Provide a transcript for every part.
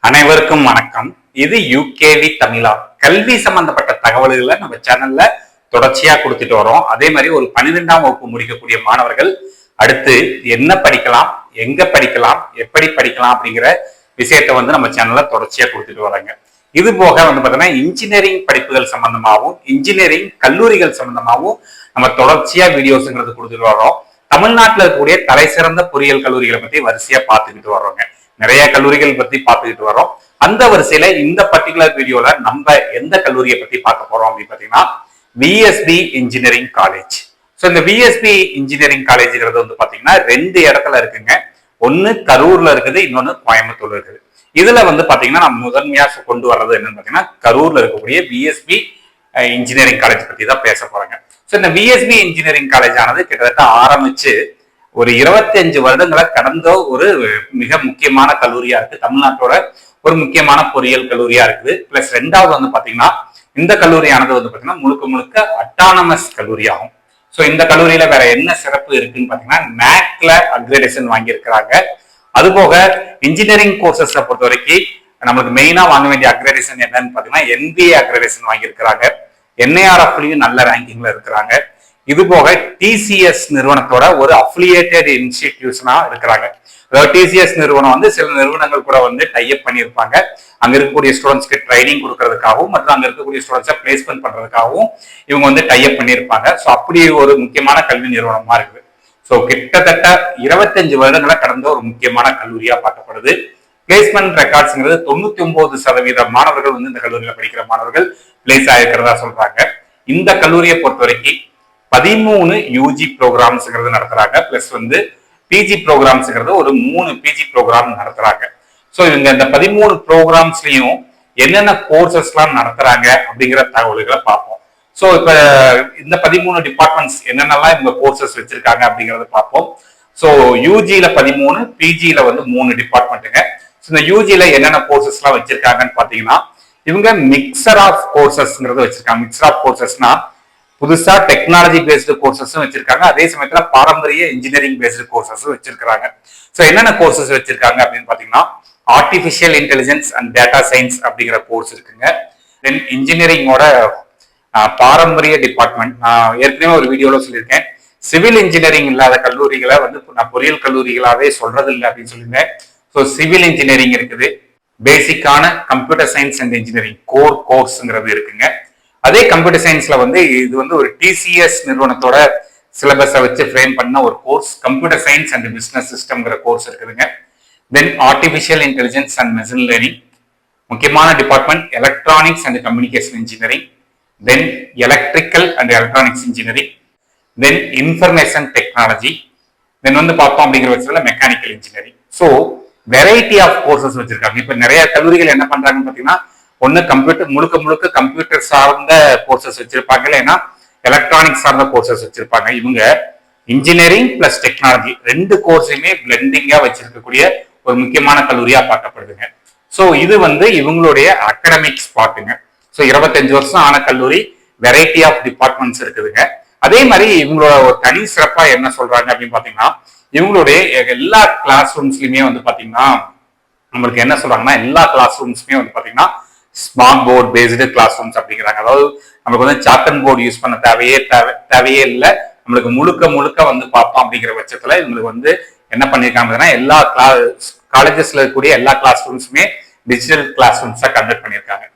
அனைவருக்கும் வணக்கம். இது யூகேவி தமிழா. கல்வி சம்பந்தப்பட்ட தகவல்களை நம்ம சேனல்ல தொடர்ச்சியா கொடுத்துட்டு வரோம். அதே மாதிரி ஒரு 12ஆம் வகுப்பு முடிக்கக்கூடிய மாணவர்கள் அடுத்து என்ன படிக்கலாம், எங்க படிக்கலாம், எப்படி படிக்கலாம் அப்படிங்கிற விஷயத்த நம்ம சேனல்ல தொடர்ச்சியா கொடுத்துட்டு வராங்க. இது போக பாத்தீங்கன்னா இன்ஜினியரிங் படிப்புகள் சம்பந்தமாகவும் இன்ஜினியரிங் கல்லூரிகள் சம்பந்தமாகவும் நம்ம தொடர்ச்சியா வீடியோஸ்ங்கிறது கொடுத்துட்டு வரோம். தமிழ்நாட்டில் இருக்கக்கூடிய தலை சிறந்த பொறியியல் கல்லூரிகளை பத்தி வரிசையா பார்த்துக்கிட்டு வர்றோங்க. நிறைய கல்லூரிகள் பத்தி பார்த்துக்கிட்டு வரோம். அந்த வரிசையில இந்த பர்டிகுலர் வீடியோல நம்ம எந்த கல்லூரியை பத்தி பார்க்க போறோம் அப்படின்னு பாத்தீங்கன்னா விஎஸ்பி இன்ஜினியரிங் காலேஜ். ஸோ இந்த விஎஸ்பி இன்ஜினியரிங் காலேஜ்ங்கிறது பாத்தீங்கன்னா 2 இடத்துல இருக்குங்க. ஒன்னு கரூர்ல இருக்குது, இன்னொன்னு கோயம்புத்தூர்ல இருக்குது. இதுல பாத்தீங்கன்னா நம்ம முதன்மையா கொண்டு வர்றது என்னன்னு பாத்தீங்கன்னா கரூர்ல இருக்கக்கூடிய விஎஸ்பி இன்ஜினியரிங் காலேஜ் பத்தி தான் பேச போறாங்க. ஸோ இந்த விஎஸ்பி இன்ஜினியரிங் காலேஜ் ஆனது கிட்டத்தட்ட ஆரம்பிச்சு ஒரு 25 வருடங்களை கடந்த ஒரு மிக முக்கியமான கல்லூரியா இருக்கு. தமிழ்நாட்டோட ஒரு முக்கியமான பொறியியல் கல்லூரியா இருக்குது. பிளஸ் 2வது பாத்தீங்கன்னா இந்த கல்லூரியானது பாத்தீங்கன்னா முழுக்க முழுக்க அட்டானமஸ் கல்லூரி ஆகும். ஸோ இந்த கல்லூரியில வேற என்ன சிறப்பு இருக்குன்னு பாத்தீங்கன்னா NAAC அக்ரெடிஷன் வாங்கியிருக்கிறாங்க. அது போக இன்ஜினியரிங் கோர்சஸ் பொறுத்த வரைக்கும் நம்மளுக்கு மெயினா வாங்க வேண்டிய அக்ரெடிஷன் என்னன்னு பாத்தீங்கன்னா NBA அக்ரெடிஷன் வாங்கியிருக்கிறாங்க. NIRFலயும் நல்ல ரேங்கிங்ல இருக்கிறாங்க. இது போக TCS நிறுவனத்தோட ஒரு அஃபிலியேட்டட் இன்ஸ்டிடியூஷனா இருக்கிறாங்க. அதாவது TCS நிறுவனம் சில நிறுவனங்கள் கூட டைப் பண்ணியிருப்பாங்க. அங்க இருக்கக்கூடிய ஸ்டூடெண்ட்ஸ்க்கு ட்ரைனிங் கொடுக்கறதுக்காகவும் மற்றும் அங்க இருக்கக்கூடிய ஸ்டூடெண்ட்ஸை பிளேஸ்மெண்ட் பண்றதுக்காகவும் இவங்க டைப் பண்ணியிருப்பாங்க. ஸோ அப்படி ஒரு முக்கியமான கல்வி நிறுவனமா இருக்குது. ஸோ கிட்டத்தட்ட 25 வருடங்களை கடந்த ஒரு முக்கியமான கல்லூரியா பார்க்கப்படுது. பிளேஸ்மெண்ட் ரெக்கார்ட்ஸ்ங்கிறது 99% மாணவர்கள் இந்த கல்லூரியில படிக்கிற மாணவர்கள் பிளேஸ் ஆயிருக்கிறதா சொல்றாங்க. இந்த கல்லூரியை பொறுத்த வரைக்கும் 13 யூஜி ப்ரோக்ராம்ஸ்ங்கிறது நடத்துறாங்க. பிளஸ் பிஜி ப்ரோக்ராம்ஸ்ங்கிறது ஒரு 3 பிஜி ப்ரோக்ராம் நடத்துறாங்க. ஸோ இவங்க இந்த 13 ப்ரோக்ராம்ஸ்லயும் என்னென்ன கோர்சஸ் எல்லாம் நடத்துறாங்க அப்படிங்கிற தகவல்களை பார்ப்போம். ஸோ இப்ப இந்த 13 டிபார்ட்மெண்ட்ஸ் என்னென்னலாம் இவங்க கோர்சஸ் வச்சிருக்காங்க அப்படிங்கறத பார்ப்போம். ஸோ யூஜியில 13, பிஜியில 3 டிபார்ட்மெண்ட்டுங்க. இந்த யூஜியில என்னென்ன கோர்சஸ் எல்லாம் வச்சிருக்காங்கன்னு பாத்தீங்கன்னா இவங்க மிக்சர் ஆஃப் கோர்சஸ்ங்கிறது வச்சிருக்காங்க. மிக்சர் ஆஃப் கோர்சஸ்னா புதுசா டெக்னாலஜி பேஸ்டு கோர்சஸும் வச்சிருக்காங்க. அதே சமயத்துல பாரம்பரிய இன்ஜினியரிங் பேஸ்டு கோர்சஸும் வச்சிருக்காங்க. ஸோ என்னென்ன கோர்சஸ் வச்சிருக்காங்க அப்படின்னு பாத்தீங்கன்னா artificial intelligence and data science அப்படிங்கிற கோர்ஸ் இருக்குங்க. தென் இன்ஜினியரிங்கோட பாரம்பரிய டிபார்ட்மெண்ட், நான் ஏற்கனவே ஒரு வீடியோல சொல்லியிருக்கேன். சிவில் இன்ஜினியரிங் இல்லாத கல்லூரிகளை நான் பொறியியல் கல்லூரிகளாவே சொல்றது இல்லை அப்படின்னு சொல்லியிருந்தேன். ஸோ சிவில் இன்ஜினியரிங் இருக்குது. பேசிக்கான computer science and engineering core கோர்ஸ்ங்கிறது இருக்குங்க. அதே கம்ப்யூட்டர் சயின்ஸ்ல இது ஒரு TCS நிறுவனத்தோட சிலபஸை வச்சு ஃப்ரேம் பண்ண ஒரு course computer science and business சிஸ்டம்ங்கிற கோர்ஸ் இருக்குதுங்க. Then artificial intelligence and machine learning, முக்கியமான department electronics and communication engineering, then electrical and electronics engineering, then information technology, then பார்த்தோம் அப்படிங்கிற பட்சத்தில் mechanical engineering. So variety of courses வச்சிருக்காங்க. இப்ப நிறைய கல்லூரிகள் என்ன பண்றாங்கன்னு பாத்தீங்கன்னா ஒன்னு கம்ப்யூட்டர் முழுக்க முழுக்க கம்ப்யூட்டர் சார்ந்த கோர்சஸ் வச்சிருப்பாங்க, இல்லைன்னா எலக்ட்ரானிக்ஸ் சார்ந்த கோர்சஸ் வச்சிருப்பாங்க. இவங்க இன்ஜினியரிங் பிளஸ் டெக்னாலஜி 2 கோர்ஸையுமே பிளெண்டிங்கா வச்சிருக்கக்கூடிய ஒரு முக்கியமான கல்லூரியா பார்க்கப்படுதுங்க. ஸோ இது இவங்களுடைய அகடமிக்ஸ் பார்ட்டுங்க. ஸோ 25 வருஷம் ஆன கல்லூரி, வெரைட்டி ஆஃப் டிபார்ட்மெண்ட்ஸ் இருக்குதுங்க. அதே மாதிரி இவங்களோட ஒரு தனி சிறப்பா என்ன சொல்றாங்க அப்படின்னு பாத்தீங்கன்னா இவங்களுடைய எல்லா கிளாஸ் ரூம்ஸ்லயுமே பாத்தீங்கன்னா நம்மளுக்கு என்ன சொல்றாங்கன்னா எல்லா கிளாஸ் ரூம்ஸ்மே பாத்தீங்கன்னா smart board based classrooms அப்படிங்கிறாங்க. அதாவது நமக்கு சாக் அண்ட் போர்டு யூஸ் பண்ண தேவையே இல்லை. நம்மளுக்கு முழுக்க முழுக்க பார்த்தோம் அப்படிங்கிற பட்சத்துல இவங்களுக்கு என்ன பண்ணிருக்காங்கன்னா எல்லா காலேஜஸ்ல இருக்கக்கூடிய எல்லா கிளாஸ் ரூம்ஸுமே டிஜிட்டல் கிளாஸ் ரூம்ஸா கண்டக்ட் பண்ணியிருக்காங்க.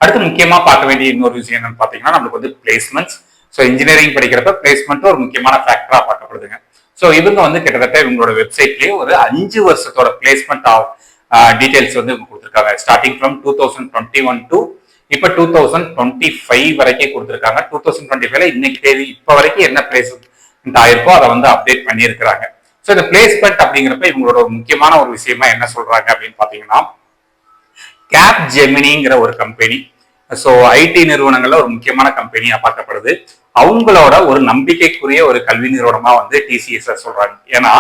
அடுத்து முக்கியமா பார்க்க வேண்டிய இன்னொரு விஷயம் என்னன்னு பாத்தீங்கன்னா நம்மளுக்கு பிளேஸ்மெண்ட்ஸ். ஸோ இன்ஜினியரிங் படிக்கிறப்ப பிளேஸ்மெண்ட் ஒரு முக்கியமான ஃபேக்டரா பார்க்கப்படுதுங்க. ஸோ இவங்க கிட்டத்தட்ட இவங்களோட வெப்சைட்லயே ஒரு 5 வருஷத்தோட பிளேஸ்மெண்ட் ஆஃப் டீடைல்ஸ் கொடுத்துருக்காங்க. ஸ்டார்டிங் ஃப்ரம் 2021 டு இப்ப 2025 வரைக்கும் கொடுத்துருக்காங்க. 2025ல இன்னைக்கு தேதி இப்ப வரைக்கும் என்ன பிளேஸ்மெண்ட் ஆயிருக்கோ அதை அப்டேட் பண்ணியிருக்கிறாங்க. ஸோ இந்த பிளேஸ்மெண்ட் அப்படிங்கிறப்ப இவங்களோட ஒரு முக்கியமான ஒரு விஷயமா என்ன சொல்றாங்க அப்படின்னு பாத்தீங்கன்னா கேப்ஜெமினிங்கிற ஒரு கம்பெனி, ஸோ ஐடி நிறுவனங்கள்ல ஒரு முக்கியமான கம்பெனியா பார்க்கப்படுது. அவங்களோட ஒரு நம்பிக்கைக்குரிய ஒரு கல்வி நிறுவனமா TCS சொல்றாங்க. ஏன்னா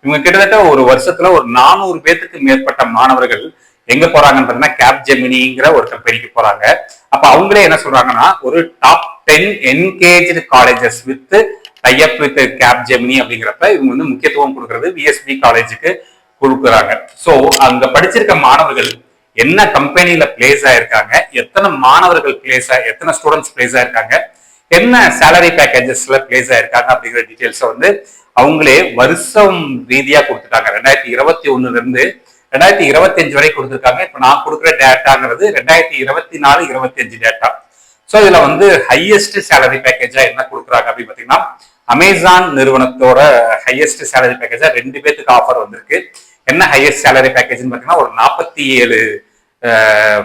இவங்க கிட்டத்தட்ட ஒரு வருஷத்துல ஒரு 400 பேத்துக்கு மேற்பட்ட மாணவர்கள் எங்க போறாங்கன்னு பாத்தீங்கன்னா கேப்ஜெமினிங்கிற ஒரு கம்பெனிக்கு போறாங்க. அப்ப அவங்களே என்ன சொல்றாங்கன்னா ஒரு top 10 engaged colleges with type with Capgemini அப்படிங்கிறப்ப இவங்க முக்கியத்துவம் கொடுக்கறது விஎஸ்பி காலேஜுக்கு கொடுக்குறாங்க. ஸோ அங்க படிச்சிருக்க மாணவர்கள் என்ன கம்பெனில பிளேஸ் ஆயிருக்காங்க, எத்தனை மாணவர்கள் எத்தனை ஸ்டூடெண்ட்ஸ் பிளேஸ் ஆயிருக்காங்க, என்ன சேலரி பேக்கேஜஸ்ல பிளேஸ் ஆயிருக்காங்க அப்படிங்கிற டீடைல்ஸ் வந்து அவங்களே வருஷம் ரீதியா கொடுத்துட்டாங்க. 2021 இருந்து 2025 வரை கொடுத்துருக்காங்க. இப்ப நான் கொடுக்குற டேட்டாங்கிறது 2024-25 டேட்டா. ஸோ இதுல வந்து ஹையஸ்ட் சேலரி பேக்கேஜா என்ன கொடுக்குறாங்க அப்படின்னு பாத்தீங்கன்னா, அமேசான் நிறுவனத்தோட ஹையஸ்ட் சேலரி பேக்கேஜா 2 பேத்துக்கு ஆஃபர் வந்திருக்கு. என்ன ஹையஸ்ட் சேலரி பேக்கேஜ்னு பாத்தீங்கன்னா, ஒரு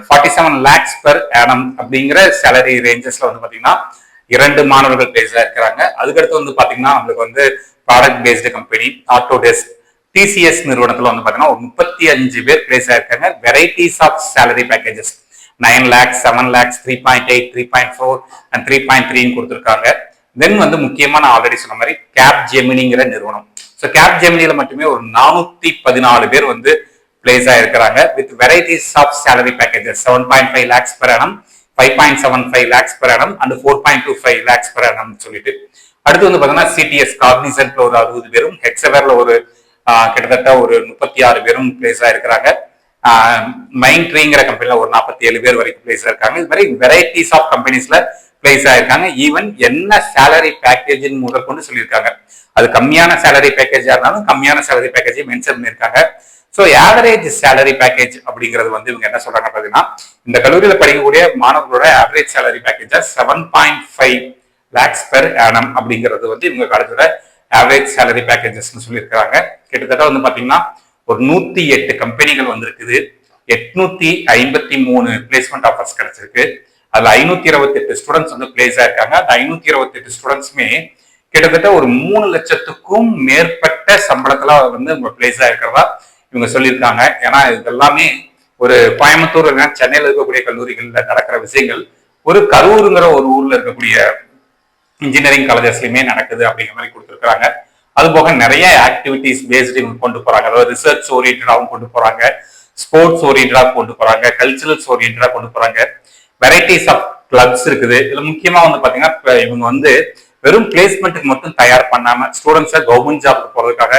47 lakhs per annum அப்படிங்கிற சேலரி ரேஞ்சஸ்ல வந்து பாத்தீங்கன்னா 2 மாணவர்கள் பிளேஸ் இருக்கிறாங்க. அதுக்கடுத்து வந்து பாத்தீங்கன்னா நம்மளுக்கு வந்து product based company Autodesk TCS நிறுவனத்துல வந்து பாத்தீங்கன்னா ஒரு 35 பேர் பிளேஸ் ஆயிருக்காங்க. Varieties of salary packages 9 lakhs, 7 lakhs, 3.8, 3.4 and 3.3 கொடுத்துருக்காங்க. தென் வந்து முக்கியமா நான் ஆல்ரெடி சொன்ன மாதிரி கேப் ஜெமினிங்கிற நிறுவனம். ஸோ கேப் ஜெமினில மட்டுமே ஒரு 414 பேர் வந்து பிளேஸ் ஆயிருக்கிறாங்க with varieties of salary packages 7.5 lakhs per annum, 5.75 lakhs per annum and 4.25 lakhs per annum சொல்லிட்டு. அடுத்து வந்து பாத்தீங்கன்னா சிடிஎஸ் காக்னிசன்ட்ல ஒரு 60 பேரும், ஹெக்ஸவேர்ல ஒரு கிட்டத்தட்ட ஒரு 36 பேரும் பிளேஸ் ஆயிருக்கிறாங்க. மைண்ட் ட்ரீங்கிற கம்பெனில ஒரு 47 பேர் வரைக்கும் பிளேஸ் ஆயிருக்காங்க. இது மாதிரி வெரைட்டிஸ் ஆஃப் கம்பெனிஸ்ல பிளேஸ் ஆயிருக்காங்க. ஈவன் என்ன சேலரி பேக்கேஜ் முதற்கொண்டு சொல்லியிருக்காங்க. அது கம்மியான சேலரி பேக்கேஜா இருந்தாலும் கம்மியான சேலரி பேக்கேஜை மென்ஷன் பண்ணியிருக்காங்க. ஸோ ஆவரேஜ் சேலரி பேக்கேஜ் அப்படிங்கிறது வந்து இவங்க என்ன சொல்றாங்க பாத்தீங்கன்னா, இந்த கல்லூரியில படிக்கக்கூடிய மாணவர்களோட average salary பேக்கேஜா 7.5 lakhs per annum அப்படிங்கிறது வந்து இவங்க காலேஜோட ஆவரேஜ் சேலரி பேக்கேஜஸ் சொல்லியிருக்காங்க. கிட்டத்தட்ட வந்து பாத்தீங்கன்னா ஒரு 108 கம்பெனிகள் வந்திருக்குது, 853 பிளேஸ்மெண்ட் ஆஃபர்ஸ் கிடைச்சிருக்கு. அதுல 528 ஸ்டூடெண்ட்ஸ் வந்து பிளேஸ் ஆயிருக்காங்க. அந்த 528 ஸ்டூடெண்ட்ஸுமே கிட்டத்தட்ட ஒரு 3 லட்சத்துக்கும் மேற்பட்ட சம்பளத்துல வந்து உங்க பிளேஸ் ஆயிருக்கிறதா இவங்க சொல்லியிருக்காங்க. ஏன்னா இதெல்லாமே ஒரு கோயம்புத்தூர் சென்னையில இருக்கக்கூடிய கல்லூரிகள்ல நடக்கிற விஷயங்கள் ஒரு கரூருங்கிற ஒரு ஊர்ல இருக்கக்கூடிய இன்ஜினியரிங் காலேஜஸ்லயுமே நடக்குது அப்படிங்கிற மாதிரி கொடுத்துருக்காங்க. அது போக நிறைய ஆக்டிவிட்டிஸ் பேஸ்டு கொண்டு போறாங்க. அதாவது ரிசர்ச் ஓரியன்டாவும் கொண்டு போறாங்க, ஸ்போர்ட்ஸ் ஓரியன்டா கொண்டு போறாங்க, கல்ச்சுரல்ஸ் ஓரியன்டா கொண்டு போறாங்க. வெரைட்டிஸ் ஆஃப் கிளப்ஸ் இருக்குது. இதுல முக்கியமா வந்து பாத்தீங்கன்னா இவங்க வந்து வெறும் பிளேஸ்மெண்ட்டுக்கு மட்டும் தயார் பண்ணாம ஸ்டூடெண்ட்ஸை கவர்மெண்ட் ஜாப்க்கு போறதுக்காக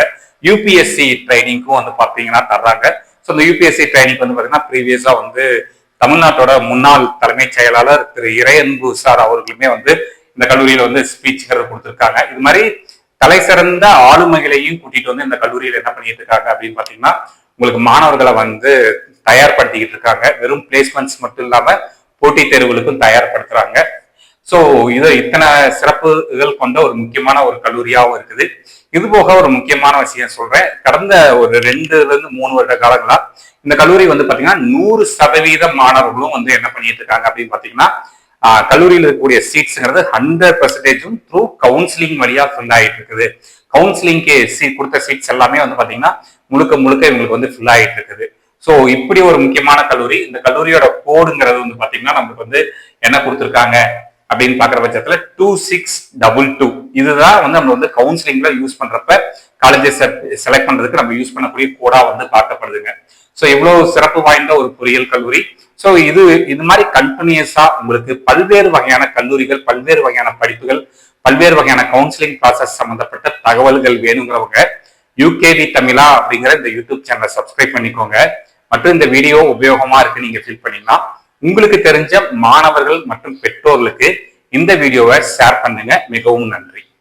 யூபிஎஸ்சி ட்ரைனிங்க்கும் வந்து பாத்தீங்கன்னா தர்றாங்க. ஸோ இந்த யூபிஎஸ்சி ட்ரைனிங் வந்து பாத்தீங்கன்னா ப்ரீவியஸா வந்து தமிழ்நாட்டோட முன்னாள் தலைமைச் செயலாளர் திரு இறையன்பு சார் அவர்களுமே வந்து இந்த கல்லூரியில வந்து ஸ்பீச்ங்கிறது கொடுத்துருக்காங்க. இது மாதிரி தலை சிறந்த ஆளுமைகளையும் கூட்டிட்டு வந்து இந்த கல்லூரியில என்ன பண்ணிட்டு இருக்காங்க அப்படின்னு பாத்தீங்கன்னா, உங்களுக்கு மாணவர்களை வந்து தயார்படுத்திக்கிட்டு இருக்காங்க. வெறும் பிளேஸ்மெண்ட்ஸ் மட்டும் இல்லாம போட்டித் தேர்வுகளுக்கும் தயார்படுத்துறாங்க. ஸோ இது இத்தனை சிறப்புகள் கொண்ட ஒரு முக்கியமான ஒரு கல்லூரியாகவும் இருக்குது. இது போக ஒரு முக்கியமான விஷயம் சொல்றேன். கடந்த ஒரு 2-3 வருட காலங்களா இந்த கல்லூரி வந்து பாத்தீங்கன்னா 100% மாணவர்களும் வந்து என்ன பண்ணிட்டு இருக்காங்க அப்படின்னு பாத்தீங்கன்னா, கல்லூரியில் இருக்கக்கூடிய சீட்ஸ்ங்கிறது 100% த்ரூ கவுன்சிலிங் வழியா ஃபில் ஆகிட்டு இருக்குது. கவுன்சிலிங்க்கு கொடுத்த சீட்ஸ் எல்லாமே வந்து பாத்தீங்கன்னா முழுக்க இவங்களுக்கு வந்து ஃபில் ஆகிட்டு இருக்குது. ஸோ இப்படி ஒரு முக்கியமான கல்லூரி. இந்த கல்லூரியோட கோடுங்கிறது வந்து பாத்தீங்கன்னா நமக்கு வந்து என்ன கொடுத்துருக்காங்க அப்படின்னு பாக்குற பட்சத்துல 2622. இதுதான் வந்து நம்ம வந்து கவுன்சிலிங்ல யூஸ் பண்றப்ப காலேஜஸ் செலக்ட் பண்றதுக்கு நம்ம யூஸ் பண்ணக்கூடிய கோடா வந்து பார்க்கப்படுதுங்க. ஸோ இவ்வளவு சிறப்பு வாய்ந்த ஒரு பொறியியல் கல்லூரி. ஸோ இது மாதிரி கண்டினியூஸா உங்களுக்கு பல்வேறு வகையான கல்லூரிகள், பல்வேறு வகையான படிப்புகள், பல்வேறு வகையான கவுன்சிலிங் ப்ராசஸ் சம்பந்தப்பட்ட தகவல்கள் வேணுங்கிறவங்க யூகேவி தமிழா அப்படிங்கிற இந்த யூடியூப் சேனலை சப்ஸ்கிரைப் பண்ணிக்கோங்க. மற்றும் இந்த வீடியோ உபயோகமா இருக்கு நீங்க ஃபீல் பண்ணீங்கன்னா உங்களுக்கு தெரிஞ்ச மாணவர்கள் மற்றும் பெற்றோர்களுக்கு இந்த வீடியோவை ஷேர் பண்ணுங்க. மிகவும் நன்றி.